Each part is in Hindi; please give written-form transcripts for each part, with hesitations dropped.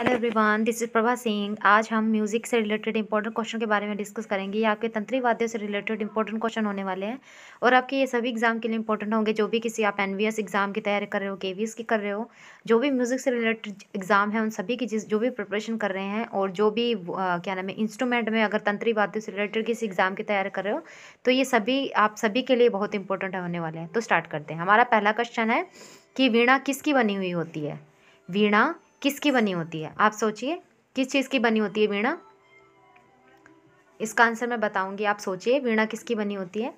Hello everyone, this is Prabha Singh. आज हम म्यूज़िक से रिलेटेड इंपॉर्टेंट क्वेश्चन के बारे में डिस्कस करेंगे। ये आपके तंत्री वाद्यों से रिलेटेड इंपॉर्टेंट क्वेश्चन होने वाले हैं और आपके ये सभी एग्जाम के लिए इंपॉर्टेंट होंगे। जो भी किसी आप एनवीएस एग्जाम की तैयारी कर रहे हो, केवीएस की कर रहे हो, जो भी म्यूज़िक से रिलेटेड एग्जाम है उन सभी की जो भी प्रिपरेशन कर रहे हैं और जो भी क्या नाम है इंस्ट्रूमेंट में अगर तंत्री वाद्यों से रिलेटेड किसी एग्जाम की तैयारी कर रहे हो तो ये सभी आप सभी के लिए बहुत इंपॉर्टेंट होने वाले हैं। तो स्टार्ट करते हैं। हमारा पहला क्वेश्चन है कि वीणा किसकी बनी हुई होती है। वीणा किसकी बनी होती है? आप सोचिए, किस चीज़ की बनी होती है वीणा? इसका आंसर मैं बताऊंगी, आप सोचिए वीणा किसकी बनी होती है।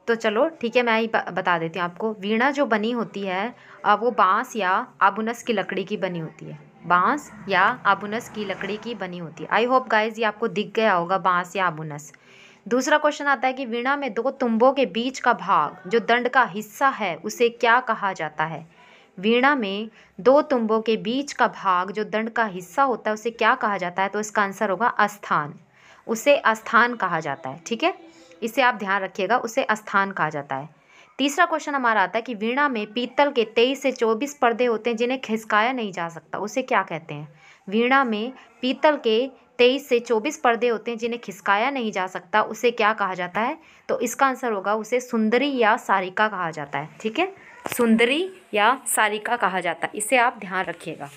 तो चलो ठीक है, मैं ही बता देती हूँ आपको। वीणा जो बनी होती है वो बांस या आबुनस की लकड़ी की बनी होती है। बांस या आबुनस की लकड़ी की बनी होती है। आई होप गाइज ये आपको दिख गया होगा, बांस या आबुनस। दूसरा क्वेश्चन आता है कि वीणा में दो तुम्बों के बीच का भाग जो दंड का हिस्सा है उसे क्या कहा जाता है। वीणा में दो तुम्बों के बीच का भाग जो दंड का हिस्सा होता है उसे क्या कहा जाता है? तो इसका आंसर होगा अस्थान। उसे अस्थान कहा जाता है। ठीक है, इसे आप ध्यान रखिएगा, उसे अस्थान कहा जाता है। तीसरा क्वेश्चन हमारा आता है कि वीणा में पीतल के 23 से 24 पर्दे होते हैं जिन्हें खिसकाया नहीं जा सकता, उसे क्या कहते हैं? वीणा में पीतल के 23 से 24 पर्दे होते हैं जिन्हें खिसकाया नहीं जा सकता, उसे क्या कहा जाता है? तो इसका आंसर होगा उसे सुंदरी या सारिका कहा जाता है। ठीक है, सुंदरी या सारिका कहा जाता है, इसे आप ध्यान रखिएगा।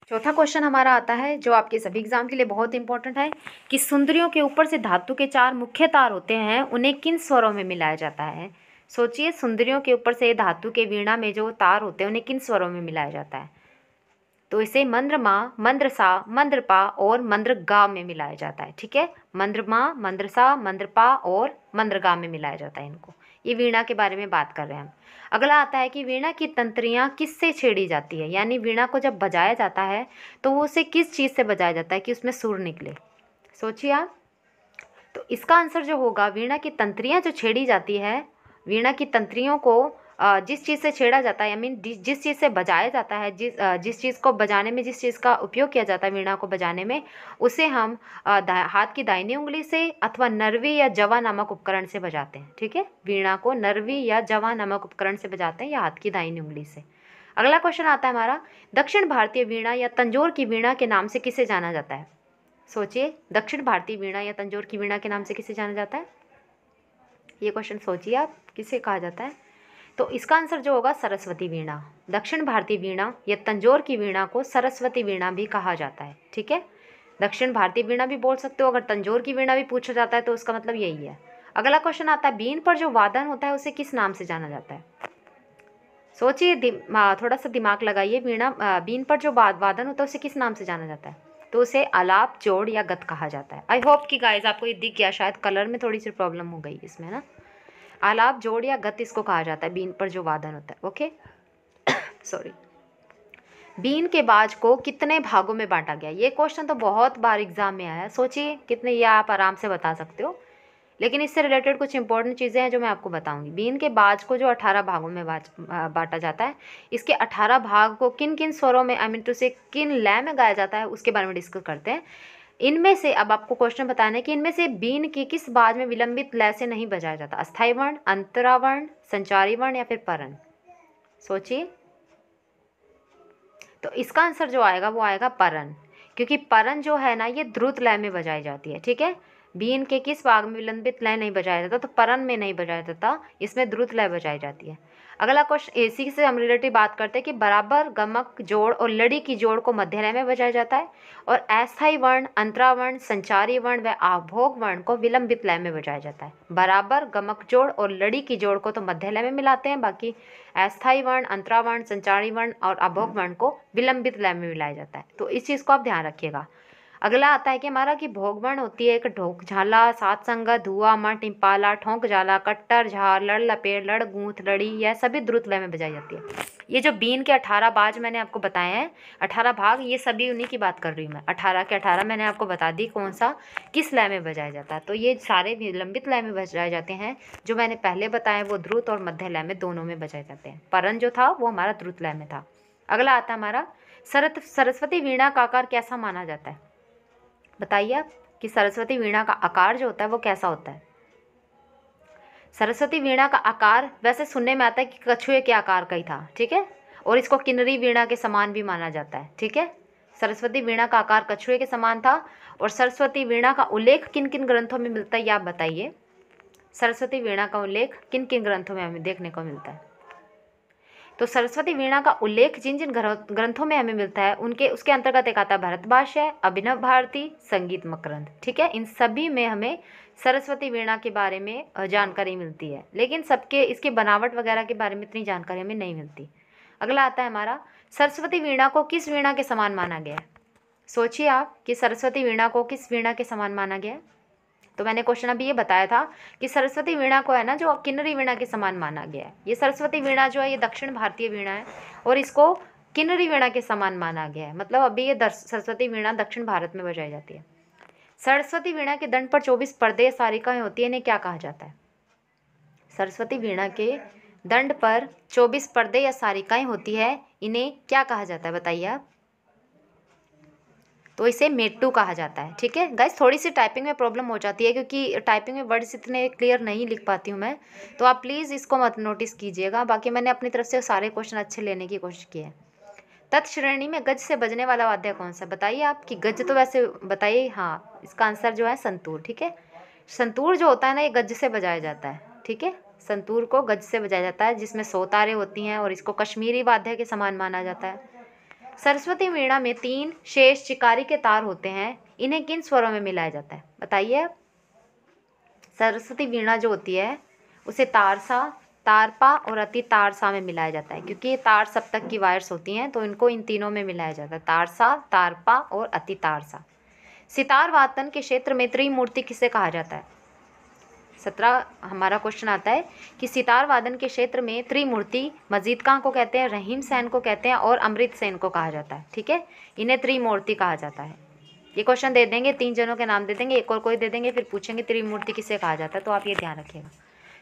चौथा क्वेश्चन हमारा आता है जो आपके सभी एग्जाम के लिए बहुत इंपॉर्टेंट है कि सुंदरियों के ऊपर से धातु के 4 मुख्य तार होते हैं, उन्हें किन स्वरों में मिलाया जाता है? सोचिए, सुंदरियों के ऊपर से धातु के वीणा में जो तार होते हैं उन्हें किन स्वरों में मिलाया जाता है? तो इसे मंद्रमा, मंद्रसा, मंद्रपा और मंद्रगा में मिलाया जाता है। ठीक है, मंद्रमा, मंद्रसा, मंद्रपा और मंद्रगा में मिलाया जाता है इनको। ये वीणा के बारे में बात कर रहे हैं हम। अगला आता है कि वीणा की तंत्रियाँ किससे छेड़ी जाती है, यानी वीणा को जब बजाया जाता है तो वो उसे किस चीज़ से बजाया जाता है कि उसमें सुर निकले। सोचिए आप। तो इसका आंसर जो होगा, वीणा की तंत्रियाँ जो छेड़ी जाती है, वीणा की तंत्रियों को जिस चीज़ से छेड़ा जाता है, आई मीन जिस चीज़ से बजाया जाता है, जिस चीज़ को बजाने में, जिस चीज़ का उपयोग किया जाता है वीणा को बजाने में, उसे हम हाथ की दाहिनी उंगली से अथवा नरवी या जवा नामक उपकरण से बजाते हैं। ठीक है, वीणा को नरवी या जवा नामक उपकरण से बजाते हैं या हाथ की दाहिनी उंगली से। अगला क्वेश्चन आता है हमारा, दक्षिण भारतीय वीणा या तंजोर की वीणा के नाम से किसे जाना जाता है? सोचिए, दक्षिण भारतीय वीणा या तंजोर की वीणा के नाम से किसे जाना जाता है? ये क्वेश्चन सोचिए आप, किसे कहा जाता है? तो इसका आंसर जो होगा सरस्वती वीणा। दक्षिण भारतीय वीणा या तंजोर की वीणा को सरस्वती वीणा भी कहा जाता है। ठीक है, दक्षिण भारतीय वीणा भी बोल सकते हो, अगर तंजोर की वीणा भी पूछा जाता है तो उसका मतलब यही है। अगला क्वेश्चन आता है, बीन पर जो वादन होता है उसे किस नाम से जाना जाता है? सोचिए, थोड़ा सा दिमाग लगाइए। बीन पर जो वादन होता है उसे किस नाम से जाना जाता है? तो उसे आलाप, जोड़ या गत कहा जाता है। आई होप कि गाइज आपको ये दिख गया, शायद कलर में थोड़ी सी प्रॉब्लम हो गई इसमें ना। आलाप, जोड़ या गत इसको कहा जाता है, बीन पर जो वादन होता है। Okay, sorry. बीन के बाज को कितने भागों में बांटा गया? ये क्वेश्चन तो बहुत बार एग्जाम में आया है। सोचिए कितने, ये आप आराम से बता सकते हो, लेकिन इससे रिलेटेड कुछ इंपॉर्टेंट चीज़ें हैं जो मैं आपको बताऊंगी। बीन के बाज को जो 18 भागों में बांटा जाता है, इसके 18 भाग को किन किन स्वरों में, आई मीन टू से किन लय में गाया जाता है, उसके बारे में डिस्कस करते हैं। इनमें से अब आपको क्वेश्चन बताना है कि इनमें से बीन की किस बाज में विलंबित लय से नहीं बजाया जाता? अस्थाई वर्ण, अंतरावर्ण, संचारी वर्ण या फिर परण? सोचिए। तो इसका आंसर जो आएगा वो आएगा परण, क्योंकि परण जो है ना ये द्रुत लय में बजाई जाती है। ठीक है, बीन के किस भाग में विलंबित लय नहीं बजाया जाता? तो परण में नहीं बजाया जाता, इसमें द्रुत लय बजाई जाती है। अगला क्वेश्चन, इसी से हम रिलेटिव बात करते हैं कि बराबर, गमक, जोड़ और लड़ी की जोड़ को मध्य लय में बजाया जाता है और अस्थाई वर्ण, अंतरावर्ण, संचारी वर्ण व आभोग वर्ण को विलंबित लय में बजाया जाता है। बराबर, गमक, जोड़ और लड़ी की जोड़ को तो मध्य लय में मिलाते हैं, बाकी अस्थाई वर्ण, अंतरावर्ण, संचारी वर्ण और अभोग वर्ण को विलंबित लय में मिलाया जाता है। तो इस चीज़ को आप ध्यान रखिएगा। अगला आता है कि हमारा कि भोग वर्ण होती है एक ढोक झाला, सात संगत, धुआ, मठ, इम्पाला, ठोंक जाला, कट्टर, झार, लड़ लपेट, लड़ गूंथ, लड़ी, यह सभी द्रुत लय में बजाई जाती है। ये जो बीन के 18 बाज मैंने आपको बताए हैं, 18 भाग, ये सभी उन्हीं की बात कर रही हूँ मैं। 18 के 18 मैंने आपको बता दी कौन सा किस लय में बजाया जाता है। तो ये सारे विलंबित लय में बजाए जाते हैं। जो मैंने पहले बताया वो द्रुत और मध्य लय में दोनों में बजाए जाते हैं। परण जो था वो हमारा द्रुत लय में था। अगला आता है हमारा, सरस्वती वीणा का आकार कैसा माना जाता है? बताइए आप कि सरस्वती वीणा का आकार जो होता है वो कैसा होता है? सरस्वती वीणा का आकार वैसे सुनने में आता है कि कछुए के आकार का ही था। ठीक है, और इसको किन्नरी वीणा के समान भी माना जाता है। ठीक है, सरस्वती वीणा का आकार कछुए के समान था। और सरस्वती वीणा का उल्लेख किन किन ग्रंथों में मिलता है, ये आप बताइए। सरस्वती वीणा का उल्लेख किन किन ग्रंथों में हमें देखने को मिलता है? तो सरस्वती वीणा का उल्लेख जिन जिन ग्रंथों में हमें मिलता है उनके उसके अंतर्गत एक आता है भरतभाष्य, अभिनव भारती, संगीत मकरंद। ठीक है, इन सभी में हमें सरस्वती वीणा के बारे में जानकारी मिलती है, लेकिन सबके इसकी बनावट वगैरह के बारे में इतनी जानकारी हमें नहीं मिलती। अगला आता है हमारा, सरस्वती वीणा को किस वीणा के समान माना गया है? सोचिए आप कि सरस्वती वीणा को किस वीणा के समान माना गया है। तो मैंने क्वेश्चन अभी ये बताया था कि सरस्वती वीणा को है ना जो किन्नरी वीणा के समान माना गया है। ये सरस्वती वीणा जो है ये दक्षिण भारतीय वीणा है और इसको किन्नरी वीणा के समान माना गया है। मतलब अभी ये सरस्वती वीणा दक्षिण भारत में बजाई जाती है। सरस्वती वीणा के दंड पर 24 पर्दे सारिकाएं होती है, इन्हें क्या कहा जाता है? सरस्वती वीणा के दंड पर 24 पर्दे या सारिकाएं होती है, इन्हें क्या कहा जाता है बताइए आप? तो इसे मेट्टू कहा जाता है। ठीक है गाइस, थोड़ी सी टाइपिंग में प्रॉब्लम हो जाती है क्योंकि टाइपिंग में वर्ड्स इतने क्लियर नहीं लिख पाती हूँ मैं, तो आप प्लीज़ इसको मत नोटिस कीजिएगा। बाकी मैंने अपनी तरफ से सारे क्वेश्चन अच्छे लेने की कोशिश की है। तत् श्रेणी में गज से बजने वाला वाद्य कौन सा? बताइए आप कि गज तो वैसे बताइए। हाँ, इसका आंसर जो है संतूर। ठीक है, संतूर जो होता है ना ये गज से बजाया जाता है। ठीक है, संतूर को गज से बजाया जाता है, जिसमें 100 तारें होती हैं और इसको कश्मीरी वाद्य के समान माना जाता है। सरस्वती वीणा में 3 शेष चिकारी के तार होते हैं, इन्हें किन स्वरों में मिलाया जाता है? बताइए। सरस्वती वीणा जो होती है उसे तारसा, तारपा और अति तारसा में मिलाया जाता है, क्योंकि ये तार सप्तक की वायर्स होती हैं तो इनको इन तीनों में मिलाया जाता है, तारसा, तारपा और अति तारसा। सितार वादन के क्षेत्र में त्रिमूर्ति किसे कहा जाता है? 17 हमारा क्वेश्चन आता है कि सितार वादन के क्षेत्र में त्रिमूर्ति मजीद खां को कहते हैं, रहीम सेन को कहते हैं और अमृत सेन को कहा जाता है। ठीक है, इन्हें त्रिमूर्ति कहा जाता है। ये क्वेश्चन दे देंगे, 3 जनों के नाम दे देंगे, एक और कोई दे देंगे, फिर पूछेंगे त्रिमूर्ति किसे कहा जाता है, तो आप ये ध्यान रखिएगा।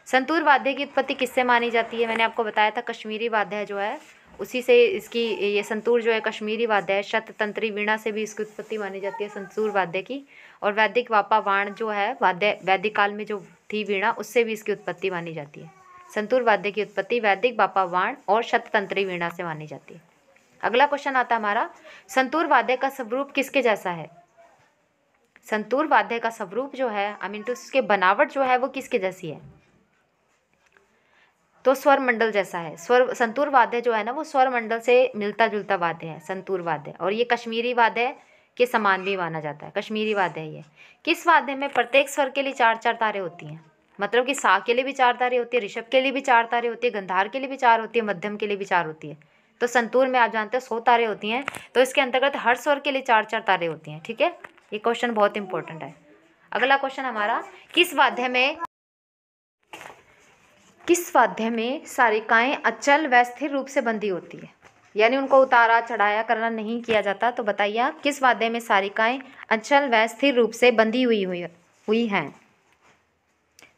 संतूर वाद्य की उत्पत्ति किससे मानी जाती है? मैंने आपको बताया था कश्मीरी वाद्य जो है उसी से इसकी, ये संतूर जो है कश्मीरी वाद्य है। शततंत्री वीणा से भी इसकी उत्पत्ति मानी जाती है संतूर वाद्य की। और वैदिक वापा वाण जो है वाद्य, वैदिक काल में जो थी वीणा, उससे भी इसकी उत्पत्ति मानी जाती है। संतूर वाद्य की उत्पत्ति वैदिक वापा वाण और शततंत्री वीणा से मानी जाती है। अगला क्वेश्चन आता है हमारा, संतूर वाद्य का स्वरूप किसके जैसा है? संतूर वाद्य का स्वरूप जो है उसके बनावट जो है वो किसके जैसी है? तो स्वर मंडल जैसा है। संतूर वाद्य जो है ना वो स्वर मंडल से मिलता जुलता वाद्य है संतूर वाद्य, और ये कश्मीरी वाद्य के समान भी माना जाता है। कश्मीरी वाद्य है ये। किस वाद्य में प्रत्येक स्वर के लिए 4-4 तारें होती हैं? मतलब कि सा के लिए भी 4 तारें होती है, ऋषभ के लिए भी 4 तारें होती है, गंधार के लिए भी 4 होती है, मध्यम के लिए भी 4 होती है। तो संतूर में आप जानते हो 100 तारें होती हैं, तो इसके अंतर्गत हर स्वर के लिए 4-4 तारें होती हैं। ठीक है, ये क्वेश्चन बहुत इंपॉर्टेंट है। अगला क्वेश्चन हमारा, किस वाद्य में सारिकाएं अचल व स्थिर रूप से बंधी होती है? यानी उनको उतारा चढ़ाया करना नहीं किया जाता। तो बताइए आप किस वाद्य में सारिकाएं अचल व स्थिर रूप से बंधी हुई हैं?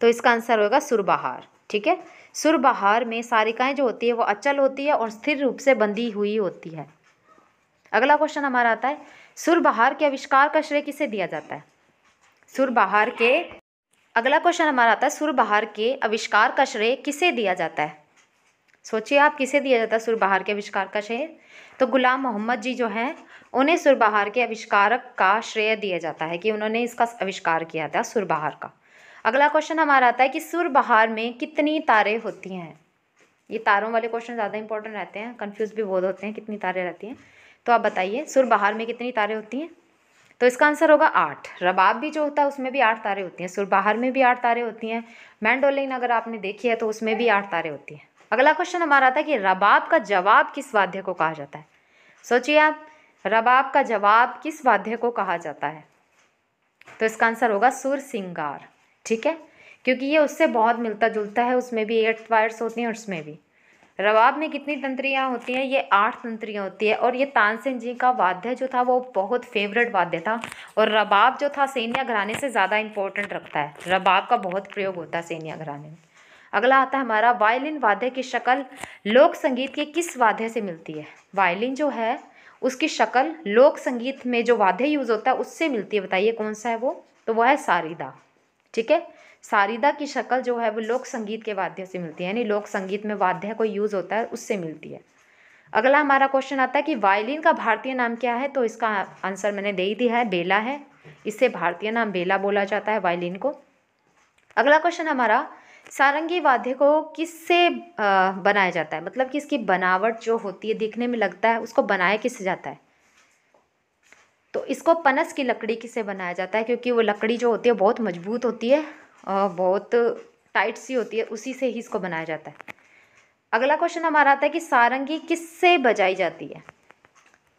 तो इसका आंसर होगा सुरबहार। ठीक है, सुरबहार में सारिकाएं जो होती है वो अचल होती है और स्थिर रूप से बंधी हुई होती है। अगला क्वेश्चन हमारा आता है, सुरबहार के आविष्कार का श्रेय किसे दिया जाता है? अगला क्वेश्चन हमारा आता है, सुरबहार के आविष्कार का श्रेय किसे दिया जाता है? सोचिए आप, किसे दिया जाता है सुरबहार के आविष्कार का श्रेय? तो गुलाम मोहम्मद जी जो हैं उन्हें सुरबहार के आविष्कारक का श्रेय दिया जाता है कि उन्होंने इसका आविष्कार किया था सुरबहार का। अगला क्वेश्चन हमारा आता है कि सुरबहार में कितनी तारें होती हैं? ये तारों वाले क्वेश्चन ज़्यादा इंपॉर्टेंट रहते हैं, कन्फ्यूज़ भी बहुत होते हैं कितनी तारें रहती हैं। तो आप बताइए सुरबहार में कितनी तारें होती हैं? तो इसका आंसर होगा 8। रबाब भी जो होता है उसमें भी 8 तारें होती हैं, सुरबहार में भी 8 तारें होती हैं, मैंडोलिन अगर आपने देखी है तो उसमें भी 8 तारें होती हैं। अगला क्वेश्चन हमारा आता है कि रबाब का जवाब किस वाद्य को कहा जाता है? सोचिए आप, रबाब का जवाब किस वाद्य को कहा जाता है? तो इसका आंसर होगा सुर सिंगार। ठीक है, क्योंकि ये उससे बहुत मिलता जुलता है, उसमें भी 8 वायर्स होती हैं और उसमें भी। रबाब में कितनी तंत्रियाँ होती हैं? ये 8 तंत्रियाँ होती है। और ये तानसेन जी का वाद्य जो था वो बहुत फेवरेट वाद्य था, और रबाब जो था सेनिया घराने से ज़्यादा इंपॉर्टेंट रखता है, रबाब का बहुत प्रयोग होता है सेनिया घराने में। अगला आता है हमारा, वायलिन वाद्य की शक्ल लोक संगीत के किस वाद्य से मिलती है? वायलिन जो है उसकी शक्ल लोक संगीत में जो वाद्य यूज़ होता है उससे मिलती है। बताइए कौन सा है वो? तो वो है सारीदा। ठीक है, सारीदा की शक्ल जो है वो लोक संगीत के वाद्य से मिलती है, यानी लोक संगीत में वाद्य कोई यूज़ होता है उससे मिलती है। अगला हमारा क्वेश्चन आता है कि वायलिन का भारतीय नाम क्या है, तो इसका आंसर मैंने दे ही दिया है, बेला है। इससे भारतीय नाम बेला बोला जाता है वायलिन को। अगला क्वेश्चन हमारा, सारंगी वाद्य को किससे बनाया जाता है, मतलब कि इसकी बनावट जो होती है दिखने में लगता है, उसको बनाया किससे जाता है, तो इसको पनस की लकड़ी किससे बनाया जाता है, क्योंकि वो लकड़ी जो होती है बहुत मजबूत होती है और बहुत टाइट सी होती है, उसी से ही इसको बनाया जाता है। अगला क्वेश्चन हमारा आता है कि सारंगी किससे बजाई जाती है,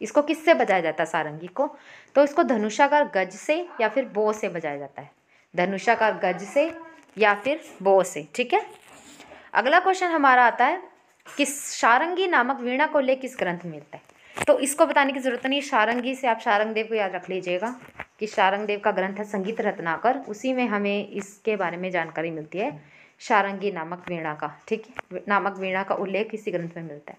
इसको किससे बजाया जाता है सारंगी को, तो इसको धनुषाकार गज से या फिर बो से बजाया जाता है, धनुषाकार गज से या फिर बो से। ठीक है। अगला क्वेश्चन हमारा आता है कि सारंगी नामक वीणा को उल्लेख किस ग्रंथ में मिलता है, तो इसको बताने की जरूरत नहीं, सारंगी से आप सारंगदेव को याद रख लीजिएगा कि सारंगदेव का ग्रंथ है संगीत रत्नाकर, उसी में हमें इसके बारे में जानकारी मिलती है, सारंगी नामक वीणा का। ठीक है, नामक वीणा का उल्लेख इसी ग्रंथ में मिलता है।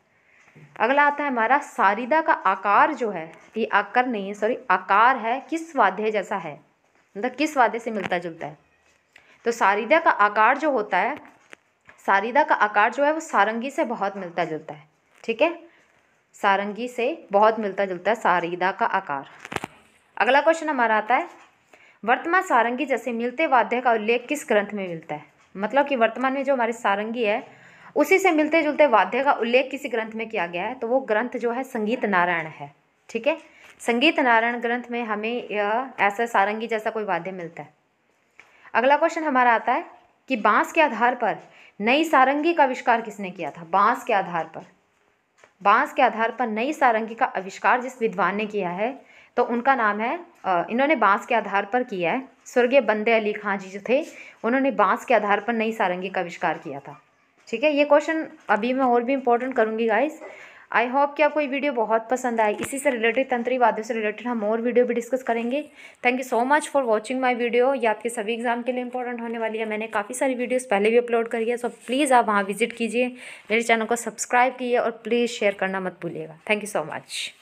अगला आता है हमारा, सारिदा का आकार जो है, ये आकार नहीं है सॉरी, आकार है, किस वाद्य जैसा है, मतलब किस वाद्य से मिलता जुलता है, तो सारिदा का आकार जो होता है, सारिदा का आकार जो है वो सारंगी से बहुत मिलता जुलता है। ठीक है, सारंगी से बहुत मिलता जुलता है सारिदा का आकार। अगला क्वेश्चन हमारा आता है, वर्तमान सारंगी जैसे मिलते वाद्य का उल्लेख किस ग्रंथ में मिलता है, मतलब कि वर्तमान में जो हमारी सारंगी है उसी से मिलते जुलते वाद्य का उल्लेख किसी ग्रंथ में किया गया है, तो वो ग्रंथ जो है संगीत नारायण है। ठीक है, संगीत नारायण ग्रंथ में हमें ऐसा सारंगी जैसा कोई वाद्य मिलता है। अगला क्वेश्चन हमारा आता है कि बांस के आधार पर नई सारंगी का आविष्कार किसने किया था, बांस के आधार पर, बांस के आधार पर नई सारंगी का आविष्कार जिस विद्वान ने किया है तो उनका नाम है, इन्होंने बांस के आधार पर किया है, स्वर्गीय बंदे अली खां जी जो थे, उन्होंने बांस के आधार पर नई सारंगी का आविष्कार किया था। ठीक है, ये क्वेश्चन अभी मैं और भी इंपॉर्टेंट करूँगी गाइस। आई होप कि आपको ये वीडियो बहुत पसंद आई, इसी से रिलेटेड तंत्री वाद्यों से रिलेटेड हम और वीडियो भी डिस्कस करेंगे। Thank you so much for watching my video, ये आपके सभी एग्जाम के लिए इंपॉर्टेंट होने वाली है। मैंने काफ़ी सारी वीडियोस पहले भी अपलोड करी है, सो प्लीज़ आप वहाँ विजिट कीजिए, मेरे चैनल को सब्सक्राइब कीजिए और प्लीज़ शेयर करना मत भूलिएगा। Thank you so much.